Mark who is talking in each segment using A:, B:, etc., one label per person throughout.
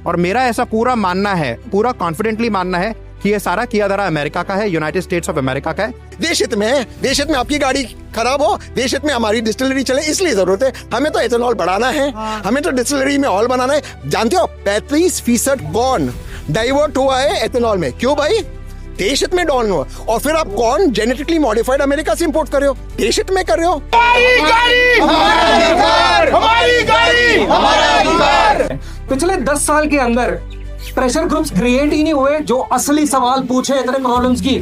A: और मेरा ऐसा पूरा मानना है, पूरा कॉन्फिडेंटली मानना है कि ये सारा किया धरा अमेरिका का है, यूनाइटेड स्टेट्स ऑफ अमेरिका का है।
B: देश हित में आपकी गाड़ी खराब हो, देश हित में हमारी डिस्टिलरी चले, इसलिए जरूरत है। हमें तो एथेनॉल बढ़ाना है, हमें तो डिस्टिलरी में ऑयल बनाना है। जानते हो 35% कॉर्न डाइवर्ट हुआ है एथेनॉल में। क्यों भाई? देश हित में डाउन हुआ। और फिर आप कॉर्न जेनेटिकली मॉडिफाइड अमेरिका से इंपोर्ट कर रहे हो, देश हित में कर रहे हो।
C: पिछले 10 साल के अंदर प्रेशर ग्रुप्स क्रिएट ही नहीं हुए जो असली सवाल पूछे इतने प्रॉब्लम्स की।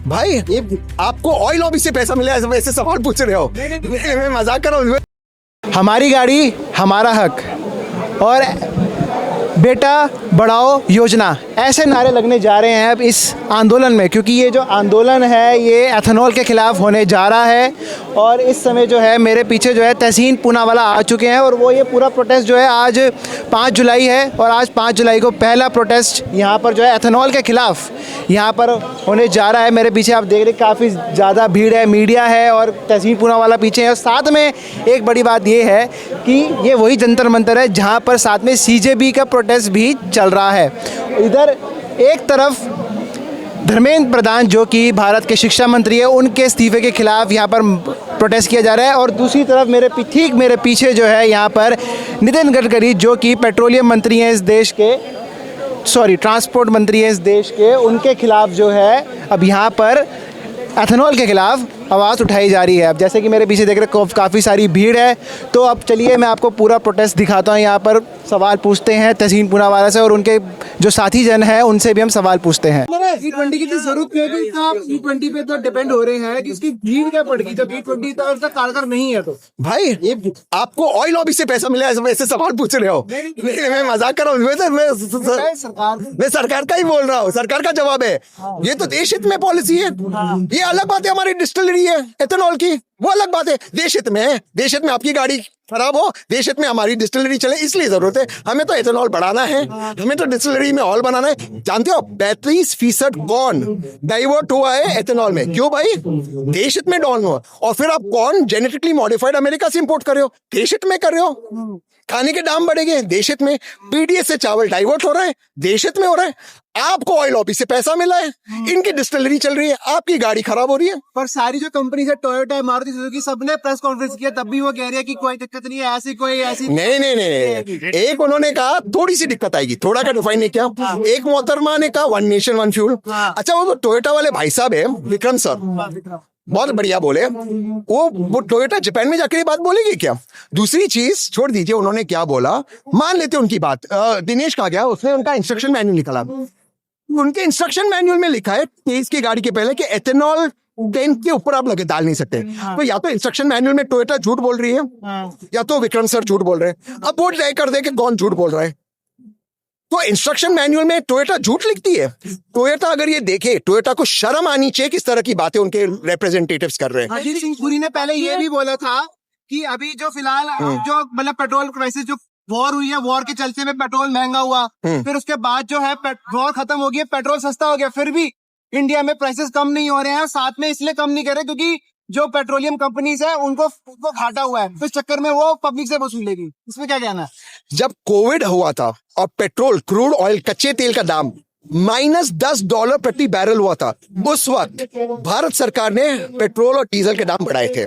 B: भाई ये आपको ऑयल लॉबी से पैसा मिला है, वैसे सवाल पूछ रहे हो? मैं मजाक कर रहा हूँ।
D: हमारी गाड़ी हमारा हक और बेटा बढ़ाओ योजना, ऐसे नारे लगने जा रहे हैं अब इस आंदोलन में, क्योंकि ये जो आंदोलन है ये एथेनॉल के खिलाफ होने जा रहा है। और इस समय जो है मेरे पीछे जो है तहसीन पूनावाला आ चुके हैं और वो ये पूरा प्रोटेस्ट जो है आज 5 जुलाई है और आज 5 जुलाई को पहला प्रोटेस्ट यहाँ पर जो है एथेनॉल के खिलाफ यहाँ पर होने जा रहा है। मेरे पीछे आप देख रहे काफ़ी ज़्यादा भीड़ है, मीडिया है और तहसीन पूनावाला पीछे है। और साथ में एक बड़ी बात ये है कि ये वही जंतर मंतर है जहाँ पर साथ में CJB का प्रोटेस्ट भी चल रहा है। इधर एक तरफ धर्मेंद्र प्रधान जो कि भारत के शिक्षा मंत्री है, उनके इस्तीफे के खिलाफ यहाँ पर प्रोटेस्ट किया जा रहा है और दूसरी तरफ ठीक मेरे पीछे जो है यहाँ पर नितिन गडकरी जो कि पेट्रोलियम मंत्री हैं इस देश के, ट्रांसपोर्ट मंत्री हैं इस देश के, उनके खिलाफ जो है अब यहाँ पर एथेनॉल के खिलाफ आवाज़ उठाई जा रही है। अब जैसे कि मेरे पीछे देख रहे काफ़ी सारी भीड़ है, तो अब चलिए मैं आपको पूरा प्रोटेस्ट दिखाता हूँ। यहाँ पर सवाल पूछते हैं तहसीन पूनावाला से और उनके जो साथी जन हैं उनसे भी हम सवाल पूछते हैं।
C: E20 की जरूरत नहीं है कि आप E20 पे तो डिपेंड हो रहे हैं कि इसकी भीड़ क्या पड़ेगी जब E20 तो कारगर नहीं है। तो
B: भाई ये आपको ऑयल लॉबी से पैसा मिला है, वैसे सवाल पूछ रहे हो? मैं मजाक कर रहा हूँ। मैं सरकार का ही बोल रहा हूँ, सरकार का जवाब है। ये तो देश हित में पॉलिसी है। ये अलग बात है, हमारी डिस्टिलरी है एथेनॉल की, वो अलग बात है। देश हित में आपकी गाड़ी खराब हो, देश हित में हमारी डिस्टिलरी चले, इसलिए जरूरत है। हमें तो एथेनॉल बढ़ाना है, हमें तो डिस्टिलरी में ऑयल बनाना है। जानते हो 35% कॉर्न डाइवर्ट हुआ है एथेनॉल में। क्यों भाई? देश हित में डाउन हुआ। और फिर आप कॉर्न जेनेटिकली मॉडिफाइड अमेरिका से इंपोर्ट कर रहे हो, देश हित में कर रहे हो। खाने के दाम बढ़ेंगे, देश हित में। PDS से चावल डाइवर्ट हो रहा है, देश हित में हो रहा है। आपको ऑयल लॉबी से पैसा मिला है, इनकी डिस्टिलरी चल रही है, आपकी गाड़ी खराब हो रही है।
C: पर सारी जो कंपनी है, टोयोटा, मारुति सुजुकी, सबने प्रेस कॉन्फ्रेंस किया, तब भी वो कह रही है कि कोई दिक्कत नहीं है, ऐसी
B: नहीं। एक उन्होंने कहा थोड़ी सी दिक्कत आएगी, थोड़ा का डिफाइन नहीं किया। एक मोहतरमा ने कहा 1 नेशन 1 फ्यूल। अच्छा, वो तो टोयोटा वाले भाई साहब है विक्रम सर, बहुत बढ़िया बोले। वो टोयोटा जापान में जाकर ये बात बोलेगी क्या? दूसरी चीज छोड़ दीजिए उन्होंने क्या बोला, मान लेते उनकी बात। दिनेश कहा गया, उसने उनका इंस्ट्रक्शन मैन्यूल निकाला। उनके इंस्ट्रक्शन मैन्यूल में लिखा है 23 की गाड़ी के पहले कि एथेनॉल टैंक के ऊपर आप लगे डाल नहीं सकते। तो या तो इंस्ट्रक्शन मैन्यूल में टोयोटा झूठ बोल रही है या तो विक्रम सर झूठ बोल रहे हैं। अब वो तय कर दे कि कौन झूठ बोल रहा है। तो इंस्ट्रक्शन मैन्यूल में टोयोटा झूठ लिखती है। टोयोटा अगर ये देखे, टोयोटा को शर्म आनी चाहिए किस तरह की बातें उनके रिप्रेजेंटेटिव्स कर रहे हैं।
C: अजीत सिंह पुरी ने पहले ये भी बोला था कि अभी जो फिलहाल जो मतलब पेट्रोल क्राइसिस जो वॉर हुई है, वॉर के चलते में पेट्रोल महंगा हुआ, फिर उसके बाद जो है वॉर खत्म हो गया, पेट्रोल सस्ता हो गया, फिर भी इंडिया में प्राइसेस कम नहीं हो रहे हैं। साथ में इसलिए कम नहीं कर रहे क्योंकि जो पेट्रोलियम कंपनीज है उनको घाटा हुआ है, तो इस चक्कर में वो पब्लिक से वसूलेगी। इसमें क्या कहना है?
B: जब कोविड हुआ था और पेट्रोल, क्रूड ऑयल, कच्चे तेल का दाम -$10 प्रति बैरल हुआ था, उस वक्त भारत सरकार ने पेट्रोल और डीजल के दाम बढ़ाए थे।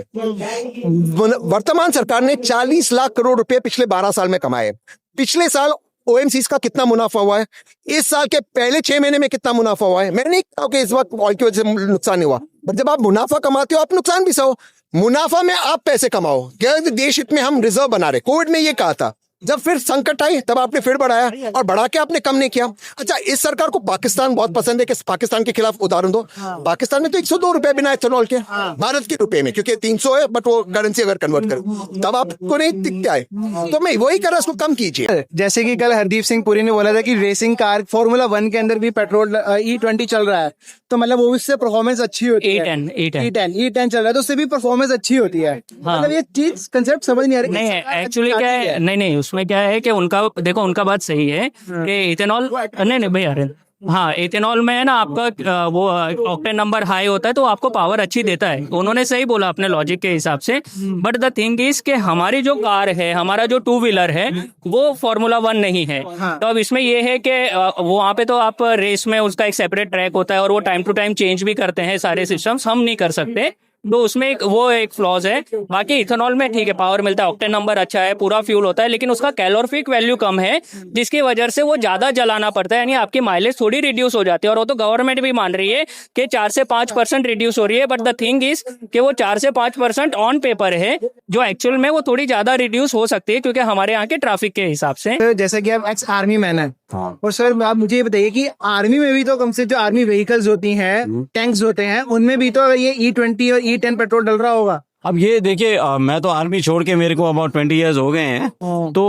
B: वर्तमान सरकार ने 40 लाख करोड़ रुपए पिछले 12 साल में कमाए। पिछले साल OMCs का कितना मुनाफा हुआ है, इस साल के पहले 6 महीने में कितना मुनाफा हुआ है। मैंने नहीं कहा कि इस वक्त ऑयल की वजह से नुकसान हुआ, पर जब आप मुनाफा कमाते हो आप नुकसान भी सहो। मुनाफा में आप पैसे कमाओ, क्या देश हित में हम रिजर्व बना रहे। कोविड में ये कहा था, जब फिर संकट आई तब आपने फिर बढ़ाया और बढ़ा के आपने कम नहीं किया। अच्छा, इस सरकार को पाकिस्तान बहुत पसंद है कि पाकिस्तान के खिलाफ उदाहरण दो। पाकिस्तान में तो 102 रुपए बिना एथेनॉल के, भारत के रुपए में, क्योंकि 300 है बट वो करेंसी अगर कन्वर्ट करो तब आपको नहीं दिखता है। तो मैं वही कर रहा, उसको कम कीजिए।
D: जैसे कि कल हरदीप सिंह पुरी ने बोला था कि रेसिंग कार Formula 1 के अंदर भी पेट्रोल E20 चल रहा है, तो मतलब वो उससे परफॉर्मेंस अच्छी होती है। E10 चल रहा है तो उससे भी परफॉर्मेंस अच्छी होती है। मतलब ये चीज कंसेप्ट समझ नहीं आ रही।
E: नहीं, एक्चुअली क्या है, नहीं, उसमें क्या है कि उनका देखो, उनका बात सही है कि इथेनॉल, नहीं भैया हाँ, इथेनॉल में है ना आपका वो ऑक्टेन नंबर हाई होता है तो आपको पावर अच्छी देता है। उन्होंने सही बोला अपने लॉजिक के हिसाब से। बट द थिंग इज कि हमारी जो कार है, हमारा जो टू व्हीलर है, वो फार्मूला 1 नहीं है। तो अब इसमें ये है कि वो वहाँ पे तो आप रेस में उसका एक सेपरेट ट्रैक होता है और वो टाइम टू टाइम चेंज भी करते हैं सारे सिस्टम्स, हम नहीं कर सकते। तो उसमें एक फ्लॉज है। बाकी इथेनॉल में ठीक है, पावर मिलता है, ऑक्टेन नंबर अच्छा है, पूरा फ्यूल होता है, लेकिन उसका कैलोरीफिक वैल्यू कम है, जिसकी वजह से वो ज्यादा जलाना पड़ता है, यानी आपकी माइलेज थोड़ी रिड्यूस हो जाती है। और वो तो गवर्नमेंट भी मान रही है कि 4 से 5% रिड्यूस हो रही है। बट द थिंग इज कि वो 4 से 5% ऑन पेपर है, जो एक्चुअल में वो थोड़ी ज्यादा रिड्यूस हो सकती है, क्योंकि हमारे यहाँ के ट्रैफिक के हिसाब से।
D: तो जैसे कि आप एक्स आर्मी मैन है, और सर आप मुझे ये बताइए कि आर्मी में भी तो कम से जो आर्मी व्हीकल्स होती हैं, टैंक्स होते हैं, उनमें भी तो ये E20 और E10 पेट्रोल डल रहा होगा।
F: अब ये देखिए, मैं तो आर्मी छोड़ के मेरे को अबाउट 20 ईयर्स हो गए हैं। तो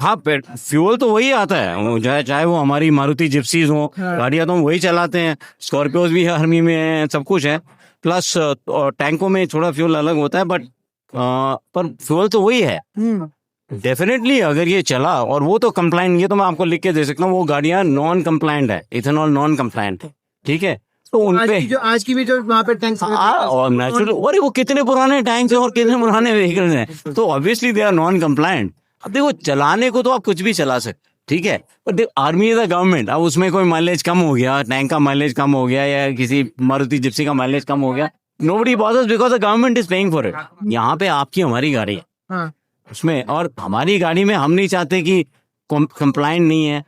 F: हाँ, फ्यूल तो वही आता है, चाहे वो हमारी मारुति जिप्सीज हो, गाड़ियां तो हम वही चलाते हैं, स्कॉर्पियोज भी आर्मी में है, सब कुछ है। प्लस टैंकों में थोड़ा फ्यूल अलग होता है, बट पर फ्यूल तो वही है। डेफिनेटली अगर ये चला, और वो तो कंप्लाइंट, ये तो मैं आपको लिख के दे सकता हूँ, वो गाड़ियां नॉन कंप्लाइंट है, इथेनॉल नॉन कंप्लाइंट है, ठीक है। तो उनपे
D: आज की भी जो वहाँ पे टैंक्स
F: और नेचुरल, और वो कितने पुराने टैंक्स हैं और कितने पुराने व्हीकल्स हैं, तो obviously they are non compliant. अब देखो, चलाने को तो आप कुछ भी चला सकते, ठीक है, पर आर्मी इज द गवर्नमेंट। अब उसमें कोई माइलेज कम हो गया, टैंक का माइलेज कम हो गया, या किसी मारुति जिप्सी का माइलेज कम हो गया, nobody bothers because the government is paying for it. यहाँ पे आपकी हमारी गाड़ी है उसमें, और हमारी गाड़ी में हम नहीं चाहते कि कंप्लायंट नहीं है,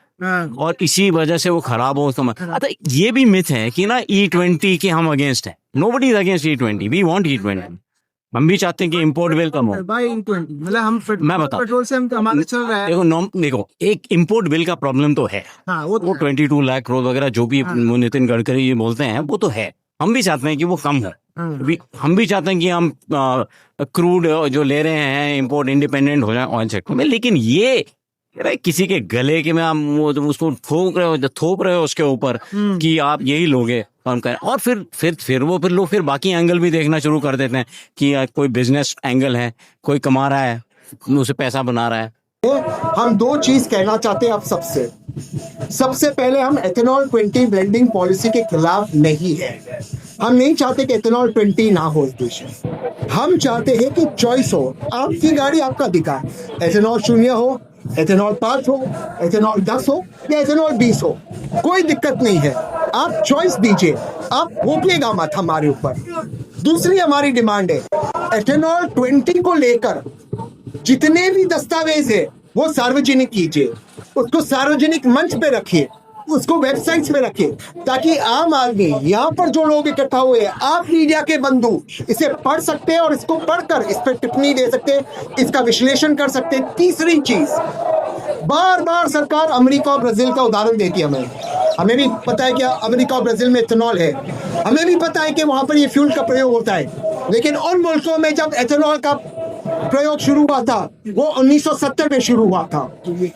F: और इसी वजह से वो खराब हो। अच्छा, ये भी मिथ है कि ना E20 के हम अगेंस्ट है। Nobody is against E20, we want E20। हम भी चाहते हैं कि इंपोर्ट बिल कम हो।
D: मतलब हम
F: मैं बताऊं,
D: पेट्रोल से हम हमारे चल रहा है।
F: देखो, एक इंपोर्ट बिल का प्रॉब्लम तो है। वो 22 लाख करोड़ वगैरह जो भी नितिन गडकरी ये बोलते हैं, वो तो है। हम भी चाहते हैं कि वो कम हो। हम भी चाहते हैं कि हम क्रूड जो ले रहे हैं इंपोर्ट इंडिपेंडेंट हो जाए ऑयल सेक्टर में। लेकिन ये किसी के गले के में आप उसको थोप रहे हो उसके ऊपर कि आप यही लोगे काम करें, और फिर लोग फिर बाकी एंगल भी देखना शुरू कर देते हैं कि कोई बिजनेस एंगल है, कोई कमा रहा है, उसे पैसा बना रहा है।
B: हम 2 चीज कहना चाहते हैं आप सबसे पहले, हम एथेनॉल 20 ब्लेंडिंग पॉलिसी के खिलाफ नहीं है। हम नहीं चाहते कि एथेनॉल 20 ना हो इस देश में। हम चाहते हैं कि चॉइस हो, आपकी गाड़ी आपका अधिकार, एथेनॉल 0 हो, एथेनॉल 5 हो, एथेनॉल 10 हो, या एथेनॉल 20 हो, कोई दिक्कत नहीं है। आप चॉइस दीजिए, आप भोंकिएगा मत हमारे ऊपर। दूसरी हमारी डिमांड है, एथेनॉल 20 को लेकर जितने भी दस्तावेज है वो सार्वजनिक कीजिए, उसको सार्वजनिक मंच पे रखिए, उसको वेबसाइट्स पे रखिए, ताकि आम आदमी, यहाँ पर जो लोग इकट्ठा हुए हैं, आप मीडिया के बंधु इसे पढ़ सकते हैं और इसको पढ़कर इस पर टिप्पणी दे सकते हैं, इसका विश्लेषण कर सकते हैं। तीसरी चीज, बार बार सरकार अमेरिका और ब्राजील का उदाहरण देती है। हमें भी पता है कि अमेरिका और ब्राजील में इथेनॉल है, हमें भी पता है कि वहां पर ये फ्यूल का प्रयोग होता है, लेकिन उन मुल्कों में जब एथेनॉल का प्रयोग शुरू हुआ था, वो 1970 में शुरू हुआ था,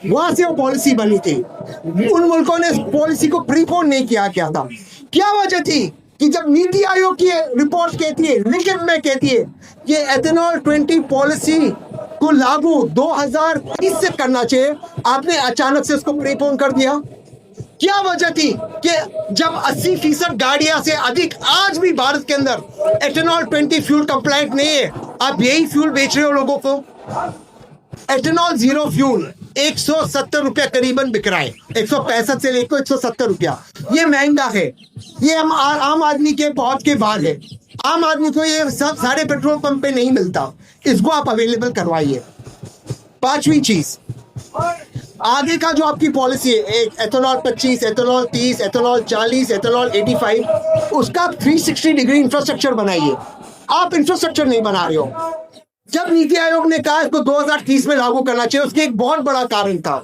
B: वहां से वो पॉलिसी बनी थी। उन मुल्कों ने इस पॉलिसी को प्रीपोन नहीं किया था। क्या वजह थी कि जब नीति आयोग की रिपोर्ट कहती है, लिखित में कहती है कि एथेनॉल 20 पॉलिसी को लागू 2030 से करना चाहिए, आपने अचानक से उसको प्रीपोन कर दिया। क्या वजह थी कि जब 80% गाड़ियां से अधिक आज भी भारत के अंदर एथेनॉल 20 फ्यूल कंप्लायंट नहीं है, आप यही फ्यूल बेच रहे हो लोगों को। एथेनॉल 0 फ्यूल 170 रुपया करीबन बिक रहा है, 165 से लेकर 170 रुपया। ये महंगा है, ये हम आम आदमी के पहुंच के बाहर है। आम आदमी को ये सब सारे पेट्रोल पंप पे नहीं मिलता, इसको आप अवेलेबल करवाइए। 5वीं चीज, आगे का जो आपकी पॉलिसी है, एथेनॉल 25, एथेनॉल 30, एथेनॉल 40, एथेनॉल 85, उसका 360 डिग्री इंफ्रास्ट्रक्चर बनाइए। आप इंफ्रास्ट्रक्चर नहीं बना रहे हो। जब नीति आयोग ने कहा इसको 2030 में लागू करना चाहिए, उसके एक बहुत बड़ा कारण था।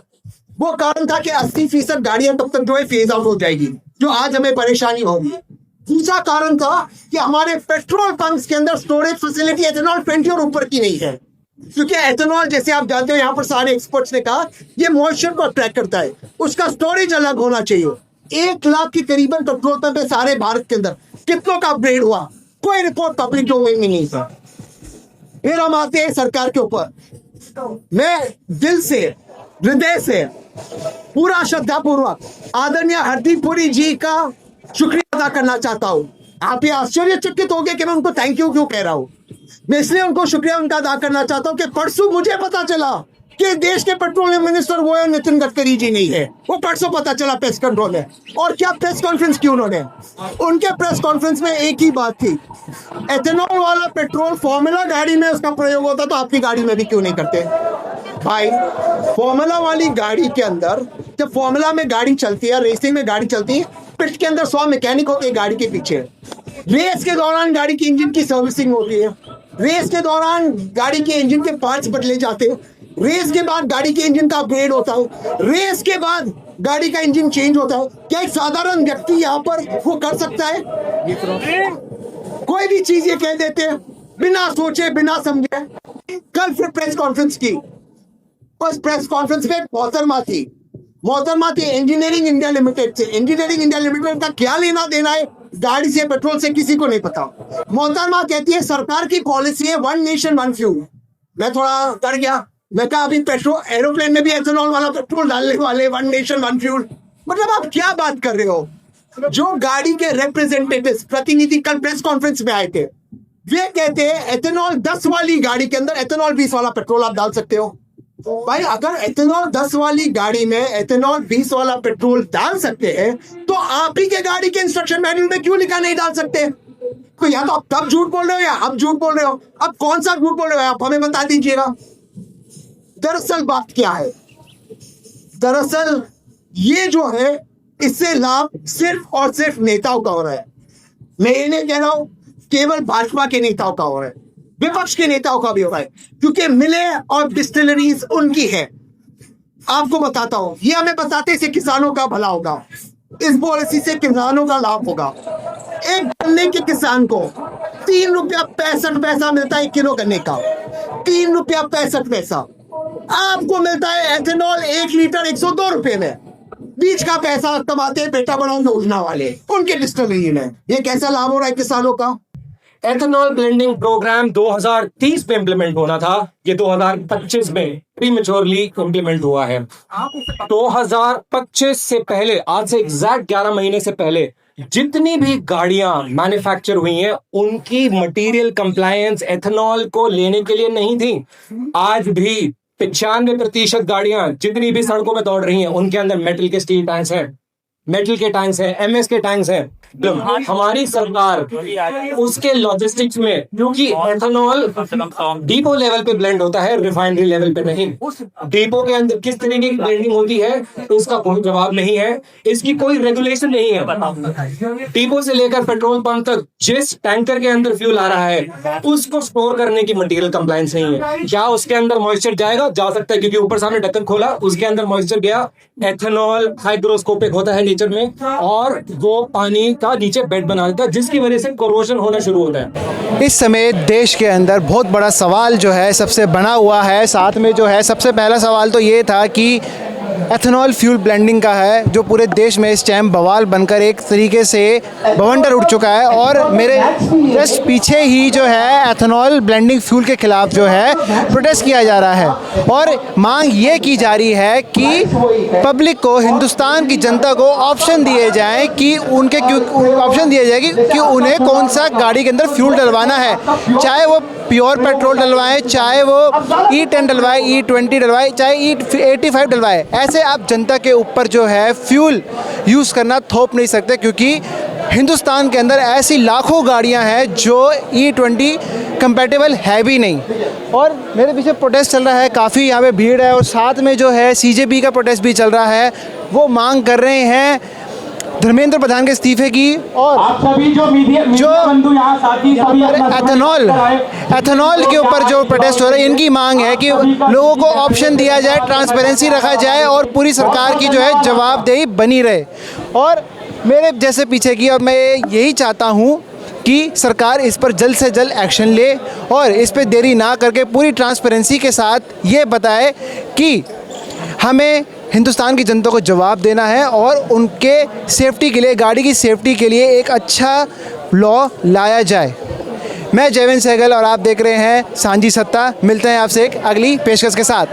B: वो कारण था कि 80% गाड़ियां तब तक जो है फेज आउट हो जाएगी, जो आज हमें परेशानी होगी। दूसरा कारण था कि हमारे पेट्रोल पंप्स के अंदर स्टोरेज फैसिलिटी एथेनॉल 20 और ऊपर की नहीं है, क्योंकि एथेनॉल, जैसे आप जानते हो, यहाँ पर सारे एक्सपर्ट्स ने कहा, ये मॉइस्चर को अट्रैक्ट करता है, उसका स्टोरेज अलग होना चाहिए। 1 लाख के करीबन पेट्रोल पंप है सारे भारत के अंदर, कितनों का अपग्रेड हुआ? कोई रिपोर्ट पब्लिक डोमेन में नहीं था। फिर हम आते हैं सरकार के ऊपर। मैं दिल से, हृदय से पूरा श्रद्धापूर्वक आदरणीय हरदीप पुरी जी का शुक्रिया अदा करना चाहता हूँ। आप ये आश्चर्यचकित हो गए कि मैं उनको थैंक यू क्यों कह रहा हूँ। मैं इसलिए उनको शुक्रिया उनका अदा करना चाहता हूँ कि परसों मुझे पता चला कि देश के पेट्रोलियम मिनिस्टर वो है नितिन गडकरी जी नहीं है। वो परसों पता चला प्रेस कंट्रोल में। और क्या प्रेस कॉन्फ्रेंस की उन्होंने, उनके प्रेस कॉन्फ्रेंस में एक ही बात थी, एथेनॉल वाला पेट्रोल फॉर्मूला गाड़ी में उसका प्रयोग होता तो आपकी गाड़ी में भी क्यों नहीं करते। भाई फॉर्मूला वाली गाड़ी के अंदर, जब फॉर्मूला में गाड़ी चलती है, रेसिंग में गाड़ी चलती है, पिट के अंदर 100 मैकेनिक होते हैं गाड़ी के पीछे। रेस के दौरान गाड़ी की इंजन की सर्विसिंग होती है, रेस के दौरान गाड़ी के इंजन के पार्ट्स बदले जाते हैं, रेस के बाद गाड़ी के इंजन का अपग्रेड होता है, रेस के बाद गाड़ी का इंजन चेंज होता है। क्या एक साधारण व्यक्ति यहाँ पर वो कर सकता है? कोई भी चीज ये कह देते हैं बिना सोचे बिना समझे। कल फिर प्रेस कॉन्फ्रेंस की, उस प्रेस कॉन्फ्रेंस में मोहतरमा थी इंजीनियरिंग इंडिया लिमिटेड से। इंजीनियरिंग इंडिया लिमिटेड का क्या लेना देना है गाड़ी से, पेट्रोल से, किसी को नहीं पता। मोहतरमा कहती है सरकार की पॉलिसी है 1 नेशन 1 फ्यूल। मैं थोड़ा डर गया, मैं कहा अभी पेट्रोल एरोप्लेन में भी एथेनॉल वाला पेट्रोल डालने वाले, 1 नेशन 1 फ्यूल। मतलब आप क्या बात कर रहे हो? जो गाड़ी के रिप्रेजेंटेटिव प्रतिनिधि कल प्रेस कॉन्फ्रेंस में आए थे, वे कहते हैं एथेनॉल 10 वाली गाड़ी के अंदर एथेनॉल 20 वाला पेट्रोल आप डाल सकते हो। भाई अगर एथेनॉल 10 वाली गाड़ी में एथेनॉल 20 वाला पेट्रोल डाल सकते हैं तो आप ही के गाड़ी के इंस्ट्रक्शन मैनुअल में क्यों लिखा नहीं डाल सकते? तो या तो आप तब झूठ बोल रहे हो या अब झूठ बोल रहे हो। अब कौन सा झूठ बोल रहे हो आप हमें बता दीजिएगा। दरअसल बात क्या है? दरअसल ये जो है इससे लाभ सिर्फ और सिर्फ नेताओं का हो रहा है। मैं ये नहीं कह रहा हूं केवल भाजपा के नेताओं का हो रहा है, विपक्ष के नेताओं का भी हो रहा है, क्योंकि मिले और डिस्टिलरीज उनकी है। आपको बताता हूं, ये हमें बताते से किसानों का भला होगा, इस पॉलिसी से किसानों का लाभ होगा। एक गन्ने के किसान को 3 रुपया 65 पैसा मिलता है 1 किलो गन्ने का, 3 रुपया 65 पैसा। आपको मिलता है एथेनॉल 1 लीटर 102 रुपए में। बीच का पैसा कमाते हैं पेटा बनाओ योजना वाले, उनके डिस्टिलरी में। ये कैसा लाभ हो रहा है किसानों का?
G: एथेनॉल ब्लेंडिंग प्रोग्राम 2030 में इम्प्लीमेंट होना था, ये 2025 में प्रीमेच्योरली इम्प्लीमेंट हुआ है। 2025 से पहले, आज से एग्जैक्ट 11 महीने से पहले, जितनी भी गाड़ियां मैन्युफैक्चर हुई हैं उनकी मटेरियल कंप्लायंस एथेनॉल को लेने के लिए नहीं थी। आज भी 95% गाड़ियां जितनी भी सड़कों में दौड़ रही हैं उनके अंदर मेटल के स्टील टैंक्स हैं, मेटल के टैंक्स हैं, एमएस के टैंक्स हैं। हमारी सरकार उसके लॉजिस्टिक्स में, क्योंकि एथेनॉल डिपो लेवल पे ब्लेंड होता है, रिफाइनरी लेवल पे नहीं। डिपो के अंदर किस तरीके की ब्लेंडिंग होती है इसका कोई जवाब नहीं है, इसकी कोई रेगुलेशन नहीं है। डिपो से लेकर पेट्रोल पंप तक जिस टैंकर के अंदर फ्यूल आ रहा है उसको स्टोर करने की मटेरियल कंप्लायंस नहीं है। क्या उसके अंदर मॉइस्चर जाएगा? जा सकता है, क्योंकि ऊपर सामने ढक्कन खोला, उसके अंदर मॉइस्चर गया। एथेनॉल हाइग्रोस्कोपिक होता है नेचर में और वो पानी का नीचे बेड बना देता है, जिसकी वजह से कोरोजन होना शुरू होता है।
D: इस समय देश के अंदर बहुत बड़ा सवाल जो है सबसे बना हुआ है। साथ में जो है सबसे पहला सवाल तो ये था कि एथेनॉल फ्यूल ब्लेंडिंग का है, जो पूरे देश में इस टाइम बवाल बनकर एक तरीके से बवंडर उठ चुका है। और मेरे जस्ट पीछे ही जो है एथेनॉल ब्लेंडिंग फ्यूल के खिलाफ जो है प्रोटेस्ट किया जा रहा है और मांग ये की जा रही है कि पब्लिक को, हिंदुस्तान की जनता को ऑप्शन दिए जाएं कि उनके ऑप्शन दिया जाए कि उन्हें कौन सा गाड़ी के अंदर फ्यूल डलवाना है, चाहे वो प्योर पेट्रोल डलवाएं, चाहे वो E10 डलवाए, E20 डलवाए, चाहे E85 डलवाए। ऐसे आप जनता के ऊपर जो है फ्यूल यूज़ करना थोप नहीं सकते, क्योंकि हिंदुस्तान के अंदर ऐसी लाखों गाड़ियां हैं जो E20 कंपैटिबल है भी नहीं। और मेरे पीछे प्रोटेस्ट चल रहा है, काफ़ी यहाँ पे भीड़ है और साथ में जो है CJB का प्रोटेस्ट भी चल रहा है। वो मांग कर रहे हैं धर्मेंद्र प्रधान के इस्तीफे की और जो एथेनॉल के ऊपर जो प्रोटेस्ट हो रहा है, इनकी मांग है कि लोगों को ऑप्शन दिया जाए, ट्रांसपेरेंसी रखा जाए और पूरी सरकार की जो है जवाबदेही बनी रहे। और मेरे जैसे पीछे की, और मैं यही चाहता हूँ कि सरकार इस पर जल्द से जल्द एक्शन ले और इस पर देरी ना करके पूरी ट्रांसपेरेंसी के साथ ये बताए कि हमें हिंदुस्तान की जनता को जवाब देना है और उनके सेफ्टी के लिए, गाड़ी की सेफ्टी के लिए एक अच्छा लॉ लाया जाए। मैं जयवेंद्र सहगल और आप देख रहे हैं सांझी सत्ता। मिलते हैं आपसे एक अगली पेशकश के साथ।